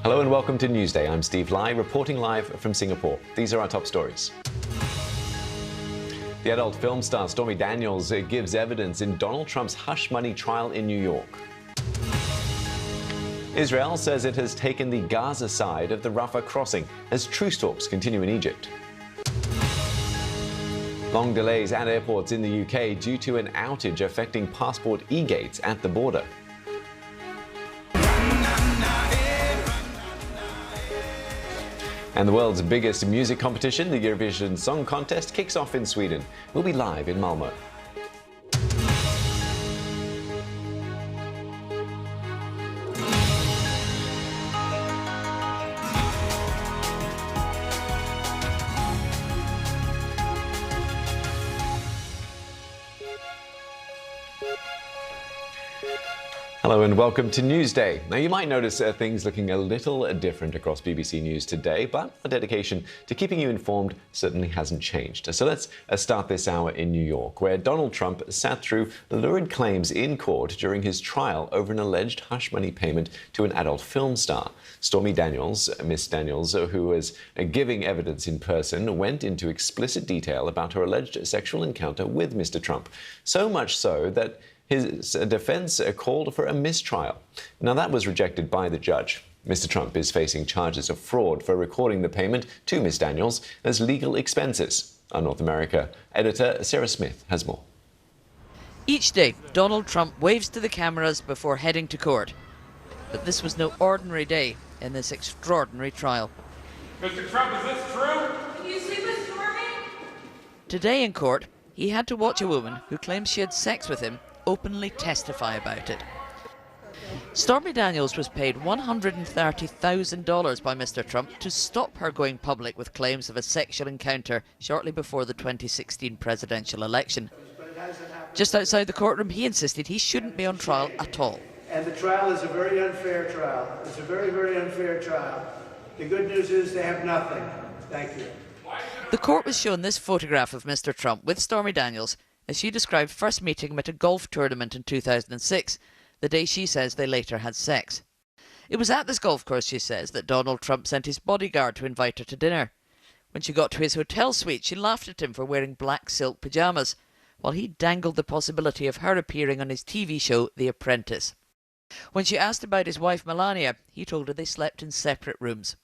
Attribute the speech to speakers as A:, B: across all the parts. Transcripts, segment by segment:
A: Hello and welcome to Newsday. I'm Steve Lai, reporting live from Singapore. These are our top stories. The adult film star Stormy Daniels gives evidence in Donald Trump's hush money trial in New York. Israel says it has taken the Gaza side of the Rafah crossing as truce talks continue in Egypt. Long delays at airports in the UK due to an outage affecting passport e-gates at the border. And the world's biggest music competition, the Eurovision Song Contest, kicks off in Sweden. We'll be live in Malmö. Hello and welcome to Newsday. Now you might notice things looking a little different across BBC News today, but our dedication to keeping you informed certainly hasn't changed. So let's start this hour in New York, where Donald Trump sat through lurid claims in court during his trial over an alleged hush money payment to an adult film star. Stormy Daniels, Miss Daniels, who was giving evidence in person, went into explicit detail about her alleged sexual encounter with Mr. Trump. So much so that his defense called for a mistrial. Now, that was rejected by the judge. Mr. Trump is facing charges of fraud for recording the payment to Miss Daniels as legal expenses. Our North America editor, Sarah Smith, has more.
B: Each day, Donald Trump waves to the cameras before heading to court. But this was no ordinary day in this extraordinary trial.
C: Mr. Trump, is this true?
D: Can you sleep with Stormy?
B: Today in court, he had to watch a woman who claims she had sex with him openly testify about it. Stormy Daniels was paid $130,000 by Mr. Trump to stop her going public with claims of a sexual encounter shortly before the 2016 presidential election. Just outside the courtroom, he insisted he shouldn't be on trial at all.
E: And the trial is a very unfair trial. It's a very, very unfair trial. The good news is they have nothing. Thank you.
B: The court was shown this photograph of Mr. Trump with Stormy Daniels as she described first meeting him at a golf tournament in 2006, the day she says they later had sex. It was at this golf course, she says, that Donald Trump sent his bodyguard to invite her to dinner. When she got to his hotel suite, she laughed at him for wearing black silk pyjamas, while he dangled the possibility of her appearing on his TV show, The Apprentice. When she asked about his wife Melania, he told her they slept in separate rooms.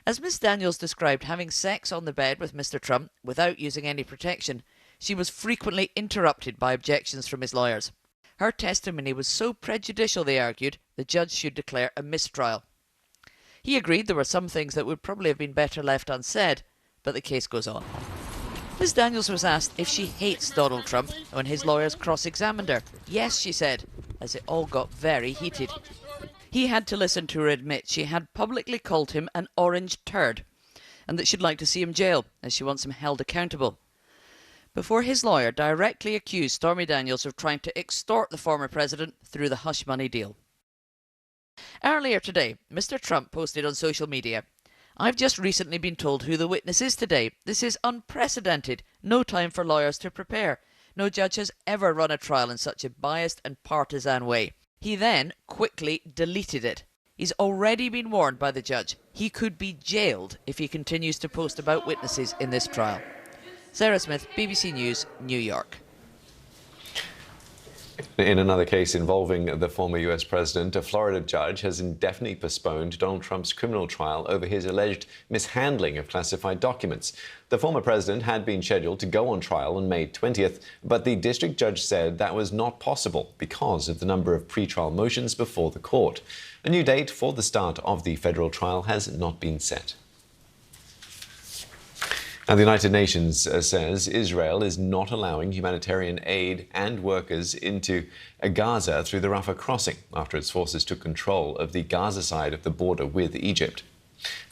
B: As Miss Daniels described having sex on the bed with Mr. Trump without using any protection, she was frequently interrupted by objections from his lawyers. Her testimony was so prejudicial, they argued, the judge should declare a mistrial. He agreed there were some things that would probably have been better left unsaid, but the case goes on. Ms. Daniels was asked if she hates Donald Trump when his lawyers cross-examined her. Yes, she said, as it all got very heated. He had to listen to her admit she had publicly called him an orange turd, and that she'd like to see him jail, as she wants him held accountable. Before his lawyer directly accused Stormy Daniels of trying to extort the former president through the hush money deal. Earlier today, Mr. Trump posted on social media, "I've just recently been told who the witness is today. This is unprecedented. No time for lawyers to prepare. No judge has ever run a trial in such a biased and partisan way." He then quickly deleted it. He's already been warned by the judge. He could be jailed if he continues to post about witnesses in this trial. Sarah Smith, BBC News, New York.
A: In another case involving the former US president, a Florida judge has indefinitely postponed Donald Trump's criminal trial over his alleged mishandling of classified documents. The former president had been scheduled to go on trial on May 20th, but the district judge said that was not possible because of the number of pretrial motions before the court. A new date for the start of the federal trial has not been set. Now, the United Nations says Israel is not allowing humanitarian aid and workers into Gaza through the Rafah crossing after its forces took control of the Gaza side of the border with Egypt.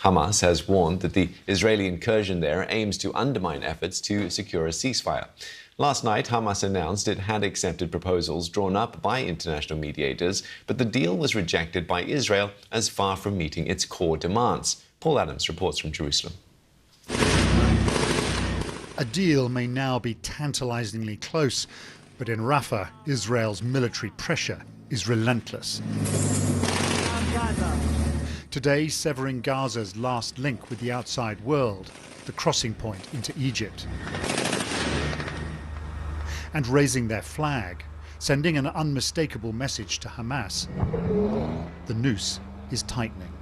A: Hamas has warned that the Israeli incursion there aims to undermine efforts to secure a ceasefire. Last night, Hamas announced it had accepted proposals drawn up by international mediators, but the deal was rejected by Israel as far from meeting its core demands. Paul Adams reports from Jerusalem.
F: A deal may now be tantalizingly close, but in Rafah, Israel's military pressure is relentless. today severing Gaza's last link with the outside world, the crossing point into Egypt, and raising their flag, sending an unmistakable message to Hamas. The noose is tightening.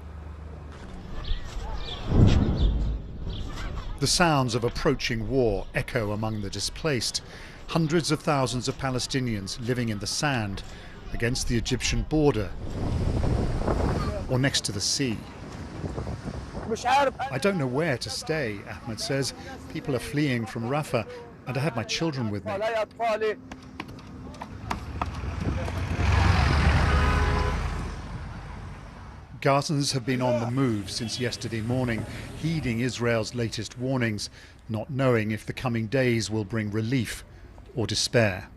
F: The sounds of approaching war echo among the displaced. Hundreds of thousands of Palestinians living in the sand against the Egyptian border or next to the sea. I don't know where to stay, Ahmed says. People are fleeing from Rafah, and I have my children with me. Gazans have been on the move since yesterday morning, heeding Israel's latest warnings, not knowing if the coming days will bring relief or despair.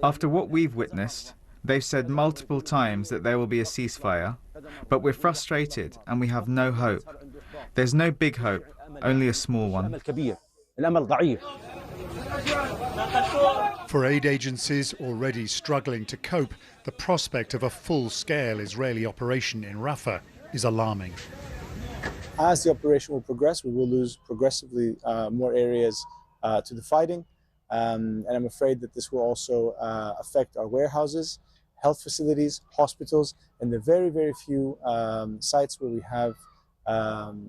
D: After what we've witnessed, they've said multiple times that there will be a ceasefire, but we're frustrated and we have no hope. There's no big hope, only a small one.
F: For aid agencies already struggling to cope, the prospect of a full-scale Israeli operation in Rafah is alarming.
G: As the operation will progress, we will lose progressively more areas to the fighting. And I'm afraid that this will also affect our warehouses, health facilities, hospitals, and the very, very few sites where we have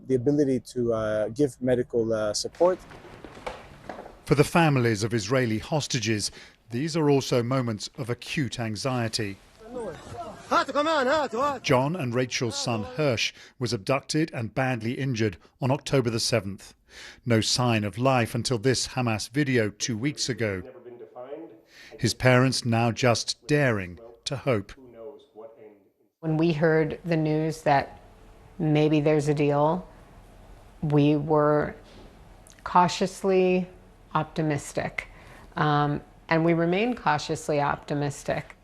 G: the ability to give medical support.
F: For the families of Israeli hostages, these are also moments of acute anxiety. John and Rachel's son Hirsch was abducted and badly injured on October the 7th. No sign of life until this Hamas video 2 weeks ago. His parents now just daring to hope.
H: When we heard the news that maybe there's a deal, we were cautiously optimistic. And we remain cautiously optimistic.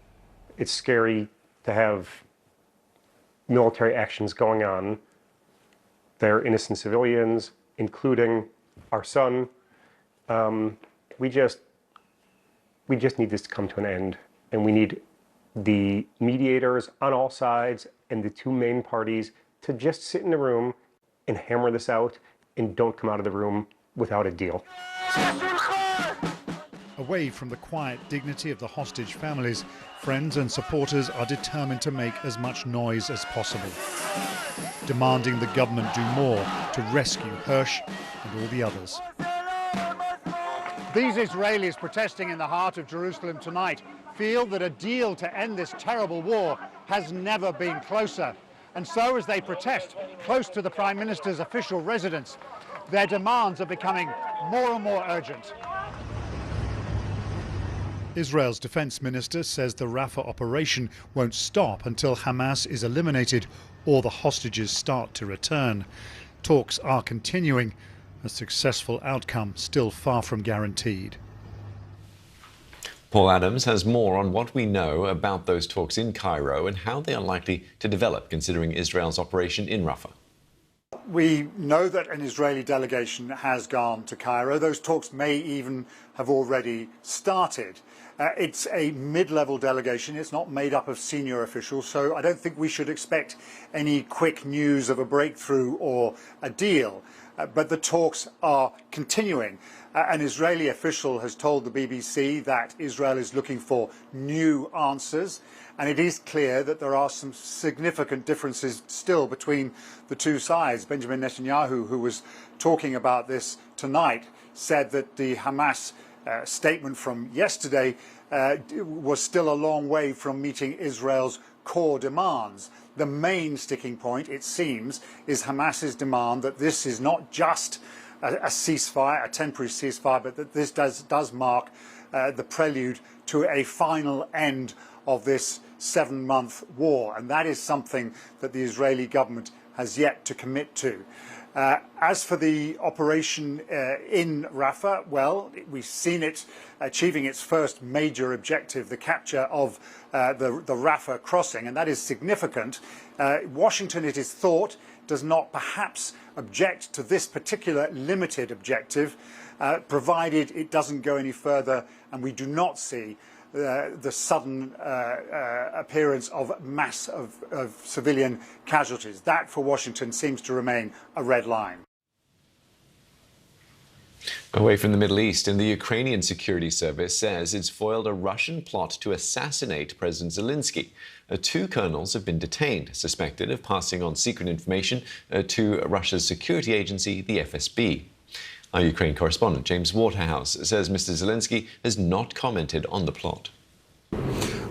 I: It's scary to have military actions going on. There are innocent civilians, including our son. We just need this to come to an end, and we need the mediators on all sides and the two main parties to just sit in the room and hammer this out and don't come out of the room without a deal.
F: Away from the quiet dignity of the hostage families, friends and supporters are determined to make as much noise as possible, demanding the government do more to rescue Hirsch and all the others.
J: These Israelis protesting in the heart of Jerusalem tonight feel that a deal to end this terrible war has never been closer. And so as they protest close to the Prime Minister's official residence, their demands are becoming more and more urgent.
F: Israel's defense minister says the Rafah operation won't stop until Hamas is eliminated or the hostages start to return. Talks are continuing, a successful outcome still far from guaranteed.
A: Paul Adams has more on what we know about those talks in Cairo and how they are likely to develop, considering Israel's operation in Rafah.
J: We know that an Israeli delegation has gone to Cairo. Those talks may even have already started. It's a mid-level delegation. It's not made up of senior officials, so I don't think we should expect any quick news of a breakthrough or a deal. But the talks are continuing. An Israeli official has told the BBC that Israel is looking for new answers, and it is clear that there are some significant differences still between the two sides. Benjamin Netanyahu, who was talking about this tonight, said that the Hamas statement from yesterday was still a long way from meeting Israel's core demands. The main sticking point, it seems, is Hamas's demand that this is not just a ceasefire, a temporary ceasefire, but that this does mark the prelude to a final end of this 7-month war. And that is something that the Israeli government has yet to commit to. As for the operation in Rafah, well, we've seen it achieving its first major objective, the capture of the Rafah crossing, and that is significant. Washington, it is thought, does not perhaps object to this particular limited objective, provided it doesn't go any further and we do not see the sudden appearance of mass of civilian casualties. That, for Washington, seems to remain a red line.
A: Away from the Middle East, and the Ukrainian security service says it's foiled a Russian plot to assassinate President Zelensky. 2 colonels have been detained, suspected of passing on secret information to Russia's security agency, the FSB. Our Ukraine correspondent, James Waterhouse, says Mr. Zelensky has not commented on the plot.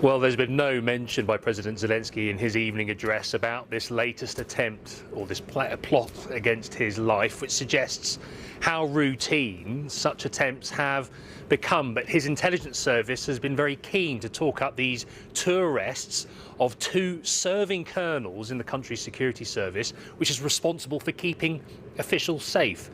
K: Well, there's been no mention by President Zelensky in his evening address about this latest attempt or this plot against his life, which suggests how routine such attempts have become. But his intelligence service has been very keen to talk up these 2 arrests of 2 serving colonels in the country's security service, which is responsible for keeping officials safe.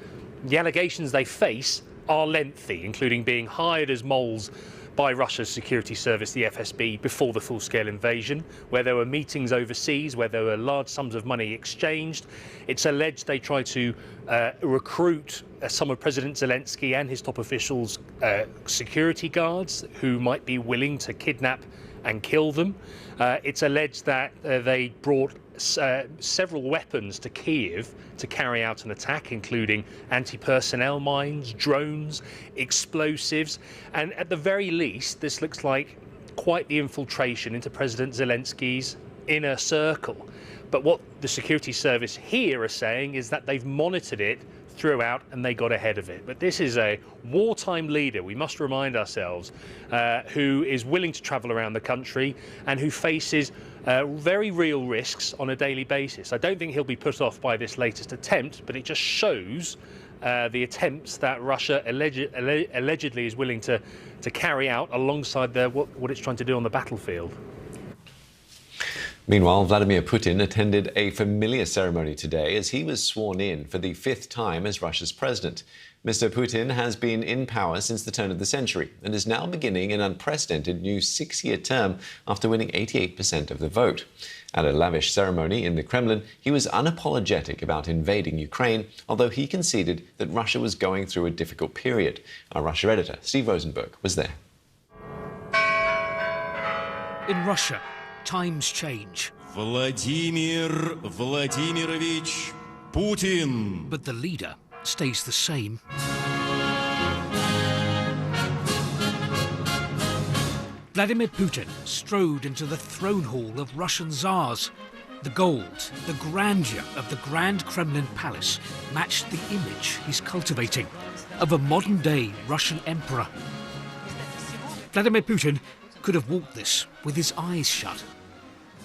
K: The allegations they face are lengthy, including being hired as moles by Russia's security service, the FSB, before the full-scale invasion, where there were meetings overseas, where there were large sums of money exchanged. It's alleged they tried to recruit some of President Zelensky and his top officials' security guards who might be willing to kidnap and kill them. It's alleged that they brought several weapons to Kiev to carry out an attack, including anti-personnel mines, drones, explosives, and at the very least this looks like quite the infiltration into President Zelensky's inner circle. But what the security service here are saying is that they've monitored it throughout and they got ahead of it. But this is a wartime leader, we must remind ourselves, who is willing to travel around the country and who faces very real risks on a daily basis. I don't think he'll be put off by this latest attempt, but it just shows the attempts that Russia allegedly is willing to carry out alongside what it's trying to do on the battlefield.
A: Meanwhile, Vladimir Putin attended a familiar ceremony today as he was sworn in for the 5th time as Russia's president. Mr. Putin has been in power since the turn of the century and is now beginning an unprecedented new 6-year term after winning 88% of the vote. At a lavish ceremony in the Kremlin, he was unapologetic about invading Ukraine, although he conceded that Russia was going through a difficult period. Our Russia editor, Steve Rosenberg, was there.
L: In Russia, times change.
M: Vladimir Vladimirovich Putin.
L: But the leader stays the same. Vladimir Putin strode into the throne hall of Russian Tsars. The gold, the grandeur of the Grand Kremlin Palace matched the image he's cultivating of a modern-day Russian emperor. Vladimir Putin could have walked this with his eyes shut.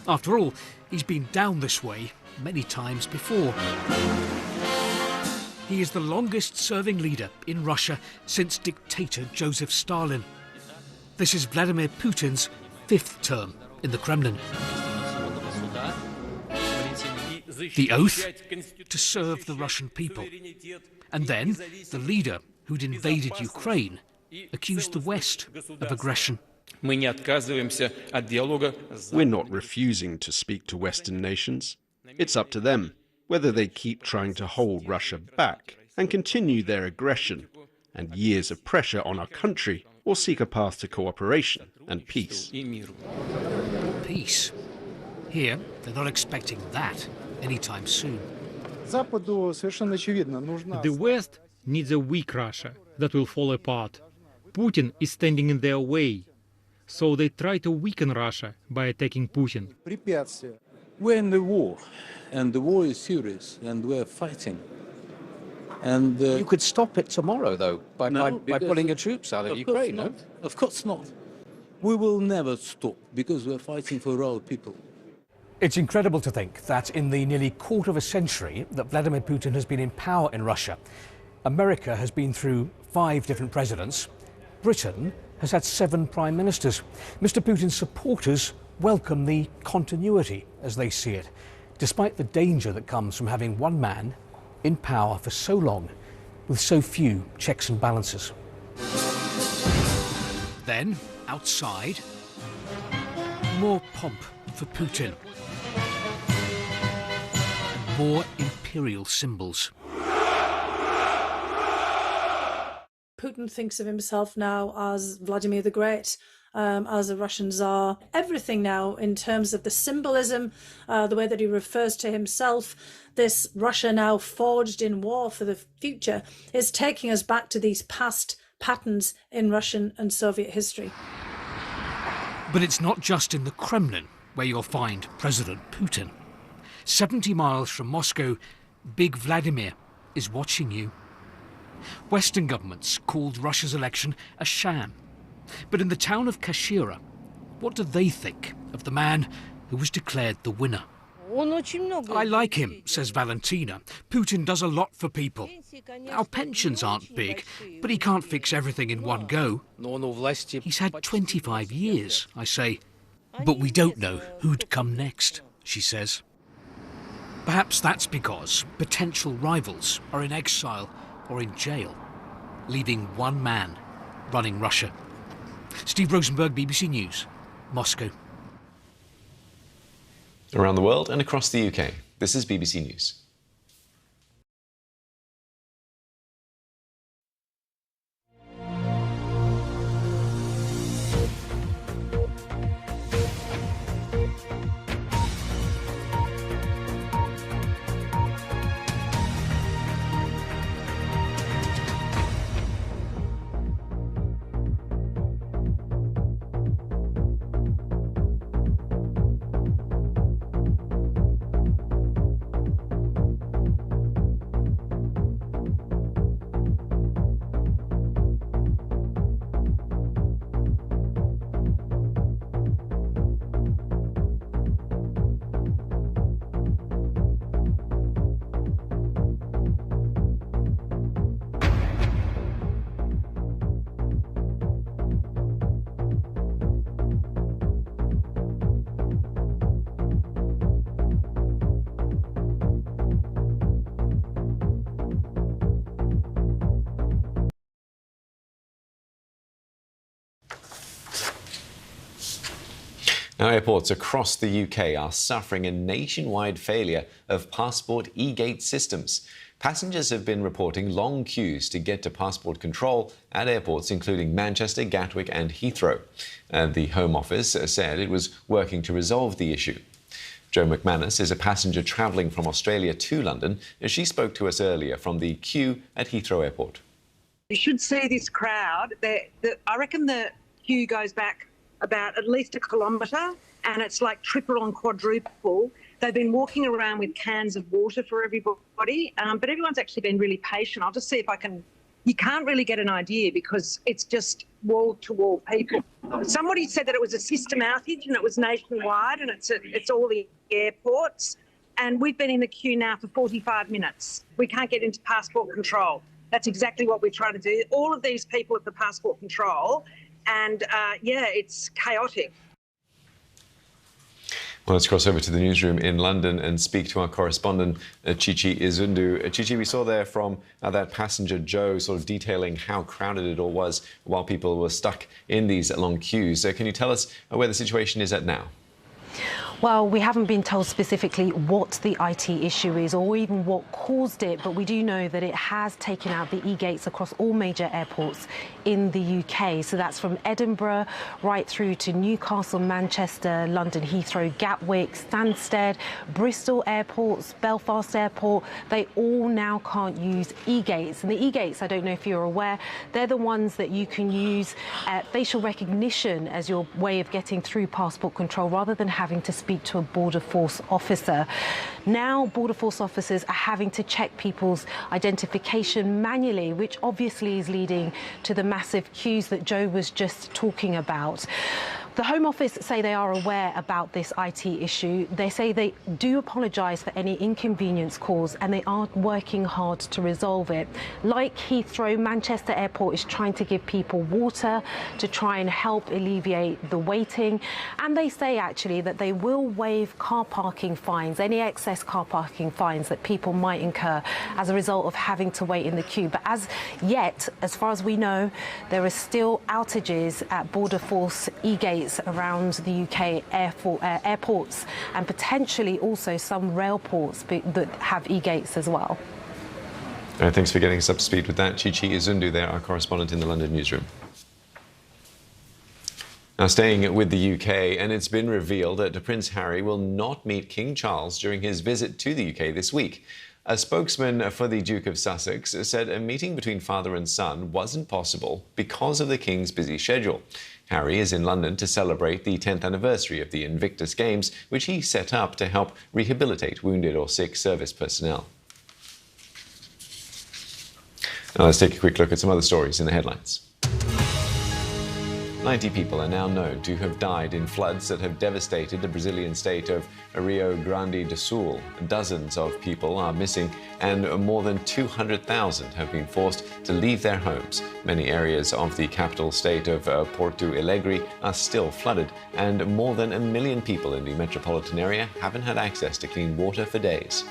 L: After all, he's been down this way many times before. He is the longest-serving leader in Russia since dictator Joseph Stalin. This is Vladimir Putin's 5th term in the Kremlin. The oath? To serve the Russian people. And then, the leader who'd invaded Ukraine accused the West of aggression.
N: We're not refusing to speak to Western nations. It's up to them whether they keep trying to hold Russia back and continue their aggression and years of pressure on our country, or seek a path to cooperation and peace.
L: Peace? Here, they're not expecting that anytime soon.
O: The West needs a weak Russia that will fall apart. Putin is standing in their way. So they try to weaken Russia by attacking Putin.
P: We're in the war, and the war is serious, and we're fighting. And
Q: you could stop it tomorrow, though, by pulling your troops out of Ukraine, no?
P: Of course not. We will never stop, because we're fighting for our people.
R: It's incredible to think that in the nearly quarter of a century that Vladimir Putin has been in power in Russia, America has been through 5 different presidents. Britain has had 7 prime ministers. Mr. Putin's supporters welcome the continuity as they see it, despite the danger that comes from having one man in power for so long with so few checks and balances.
L: Then, outside, more pomp for Putin and more imperial symbols.
S: Putin thinks of himself now as Vladimir the Great, as a Russian Tsar. Everything now in terms of the symbolism, the way that he refers to himself, this Russia now forged in war for the future, is taking us back to these past patterns in Russian and Soviet history.
L: But it's not just in the Kremlin where you'll find President Putin. 70 miles from Moscow, Big Vladimir is watching you. Western governments called Russia's election a sham. But in the town of Kashira, what do they think of the man who was declared the winner? I like him, says Valentina. Putin does a lot for people. Our pensions aren't big, but he can't fix everything in one go. He's had 25 years, I say. But we don't know who'd come next, she says. Perhaps that's because potential rivals are in exile or in jail, leaving one man running Russia. Steve Rosenberg, BBC News, Moscow.
A: Around the world and across the UK, this is BBC News. Now, airports across the UK are suffering a nationwide failure of passport e-gate systems. Passengers have been reporting long queues to get to passport control at airports including Manchester, Gatwick and Heathrow. The Home Office said it was working to resolve the issue. Jo McManus is a passenger travelling from Australia to London. She spoke to us earlier from the queue at Heathrow Airport.
T: You should see this crowd. I reckon the queue goes back about at least a kilometre, and it's like triple and quadruple. They've been walking around with cans of water for everybody, but everyone's actually been really patient. I'll just see if I can... You can't really get an idea because it's just wall-to-wall people. Somebody said that it was a system outage and it was nationwide, and it's all the airports. And we've been in the queue now for 45 minutes. We can't get into passport control. That's exactly what we're trying to do. All of these people at the passport control, and yeah, it's chaotic.
A: Well, let's cross over to the newsroom in London and speak to our correspondent, Chichi Izundu. Chichi, we saw there from that passenger, Joe, sort of detailing how crowded it all was while people were stuck in these long queues. So can you tell us where the situation is at now?
U: Well, we haven't been told specifically what the IT issue is or even what caused it, but we do know that it has taken out the e-gates across all major airports in the UK. So that's from Edinburgh right through to Newcastle, Manchester, London Heathrow, Gatwick, Stansted, Bristol airports, Belfast Airport. They all now can't use e-gates. And the e-gates, I don't know if you're aware, they're the ones that you can use facial recognition as your way of getting through passport control rather than having to speak to a border force officer. Now border force officers are having to check people's identification manually, which obviously is leading to the massive queues that Joe was just talking about. The Home Office say they are aware about this IT issue. They say they do apologise for any inconvenience caused and they are working hard to resolve it. Like Heathrow, Manchester Airport is trying to give people water to try and help alleviate the waiting. And they say actually that they will waive car parking fines, any excess car parking fines that people might incur as a result of having to wait in the queue. But as yet, as far as we know, there are still outages at border force e-gates around the UK airports and potentially also some rail ports that have e-gates as well.
A: Thanks for getting us up to speed with that. Chichi Izundu there, our correspondent in the London newsroom. Now, staying with the UK, and it's been revealed that Prince Harry will not meet King Charles during his visit to the UK this week. A spokesman for the Duke of Sussex said a meeting between father and son wasn't possible because of the King's busy schedule. Harry is in London to celebrate the 10th anniversary of the Invictus Games, which he set up to help rehabilitate wounded or sick service personnel. Now let's take a quick look at some other stories in the headlines. 90 people are now known to have died in floods that have devastated the Brazilian state of Rio Grande do Sul. Dozens of people are missing and more than 200,000 have been forced to leave their homes. Many areas of the capital state of Porto Alegre are still flooded, and more than 1 million people in the metropolitan area haven't had access to clean water for days.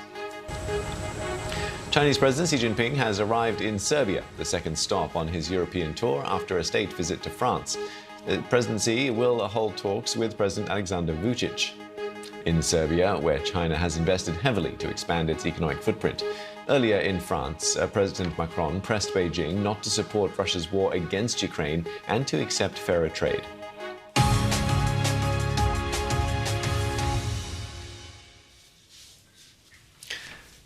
A: Chinese President Xi Jinping has arrived in Serbia, the second stop on his European tour after a state visit to France. President Xi will hold talks with President Alexander Vučić in Serbia, where China has invested heavily to expand its economic footprint. Earlier in France, President Macron pressed Beijing not to support Russia's war against Ukraine and to accept fairer trade.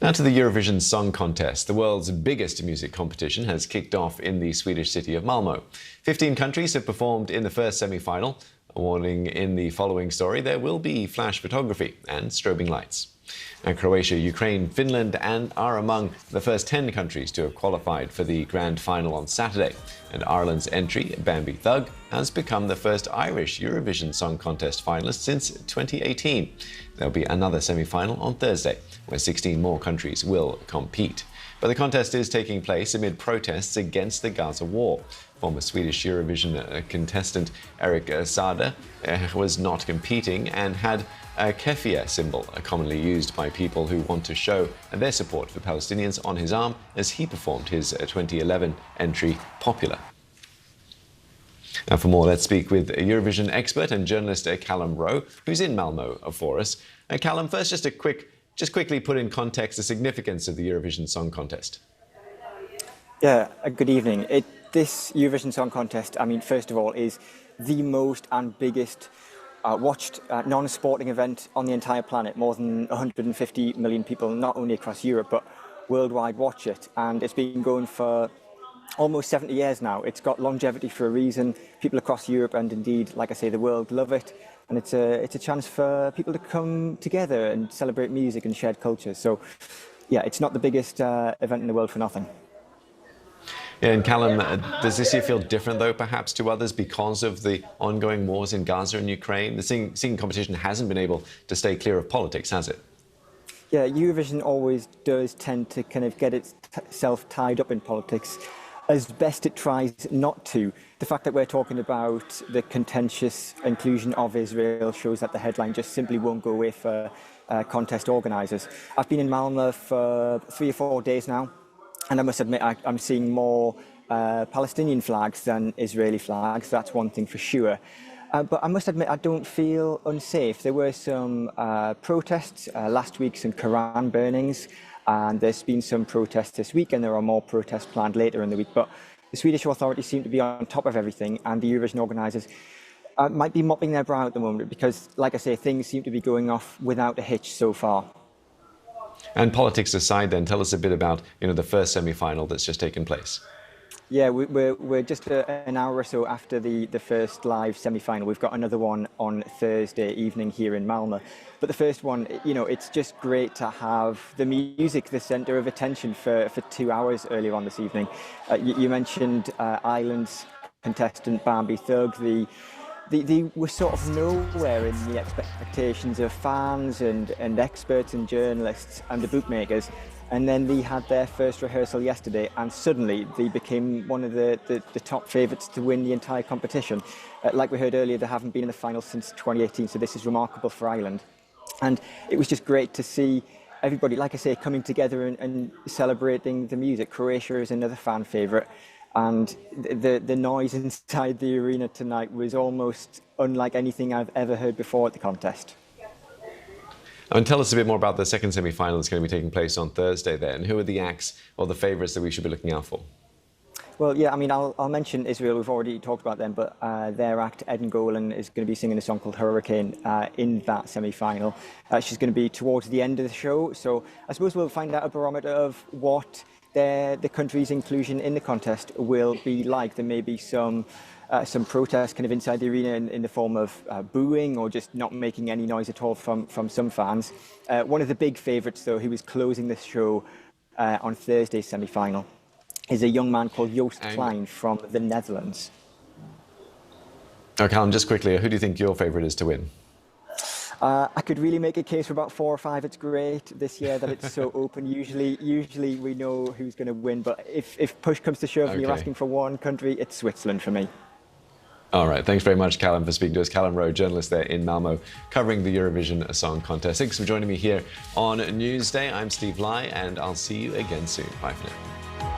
A: Now to the Eurovision Song Contest. The world's biggest music competition has kicked off in the Swedish city of Malmö. 15 countries have performed in the first semi-final. A warning in the following story: there will be flash photography and strobing lights. And Croatia, Ukraine, Finland are among the first 10 countries to have qualified for the grand final on Saturday. And Ireland's entry, Bambi Thug, has become the first Irish Eurovision Song Contest finalist since 2018. There'll be another semi-final on Thursday, where 16 more countries will compete. But the contest is taking place amid protests against the Gaza war. Former Swedish Eurovision contestant Erik Saade was not competing and had a keffiyeh symbol, commonly used by people who want to show their support for Palestinians, on his arm as he performed his 2011 entry, Popular. Now for more, let's speak with Eurovision expert and journalist Callum Rowe, who's in Malmö for us. Callum, first just quickly put in context the significance of the Eurovision Song Contest.
C: Yeah, good evening. This Eurovision Song Contest, I mean, first of all, is the most and biggest watched non-sporting event on the entire planet. More than 150 million people, not only across Europe, but worldwide, watch it. And it's been going for almost 70 years now. It's got longevity for a reason. People across Europe and indeed, like I say, the world love it. And it's a chance for people to come together and celebrate music and shared culture. So, yeah, it's not the biggest event in the world for nothing.
A: Yeah, and Callum, does this year feel different, though, perhaps to others because of the ongoing wars in Gaza and Ukraine? The singing competition hasn't been able to stay clear of politics, has it?
C: Yeah, Eurovision always does tend to kind of get itself tied up in politics, as best it tries not to. The fact that we're talking about the contentious inclusion of Israel shows that the headline just simply won't go away for contest organisers. I've been in Malmö for 3 or 4 days now, and I must admit I'm seeing more Palestinian flags than Israeli flags. That's one thing for sure. But I must admit I don't feel unsafe. There were some protests last week, some Quran burnings, and there's been some protests this week, and there are more protests planned later in the week. But the Swedish authorities seem to be on top of everything, and the Eurovision organisers might be mopping their brow at the moment because, like I say, things seem to be going off without a hitch so far.
A: And politics aside, then, tell us a bit about the first semi-final that's just taken place.
C: Yeah, we're just an hour or so after the first live semi-final. We've got another one on Thursday evening here in Malmö. But the first one, it's just great to have the music the centre of attention for 2 hours earlier on this evening. You mentioned Ireland's contestant Bambi Thug. They were sort of nowhere in the expectations of fans and experts and journalists and the bookmakers. And then they had their first rehearsal yesterday, and suddenly they became one of the top favourites to win the entire competition. Like we heard earlier, they haven't been in the final since 2018, so this is remarkable for Ireland. And it was just great to see everybody, like I say, coming together and celebrating the music. Croatia is another fan favourite. And the noise inside the arena tonight was almost unlike anything I've ever heard before at the contest.
A: And tell us a bit more about the second semi-final that's going to be taking place on Thursday then. Who are the acts or the favourites that we should be looking out for?
C: Well, yeah, I mean, I'll mention Israel. We've already talked about them, but their act, Eden Golan, is going to be singing a song called Hurricane in that semi-final. She's going to be towards the end of the show, so I suppose we'll find out a barometer of what the country's inclusion in the contest will be like. There may be some protests kind of inside the arena in the form of booing or just not making any noise at all from some fans. One of the big favourites, though, who was closing the show on Thursday's semi-final, is a young man called Joost Klein from the Netherlands.
A: Okay, Callum, just quickly, who do you think your favourite is to win?
C: I could really make a case for about 4 or 5. It's great this year that it's so open. Usually we know who's going to win, but if push comes to shove and you're asking for one country, it's Switzerland for me.
A: All right, thanks very much, Callum, for speaking to us. Callum Rowe, journalist there in Malmo, covering the Eurovision Song Contest. Thanks for joining me here on Newsday. I'm Steve Lai, and I'll see you again soon. Bye for now.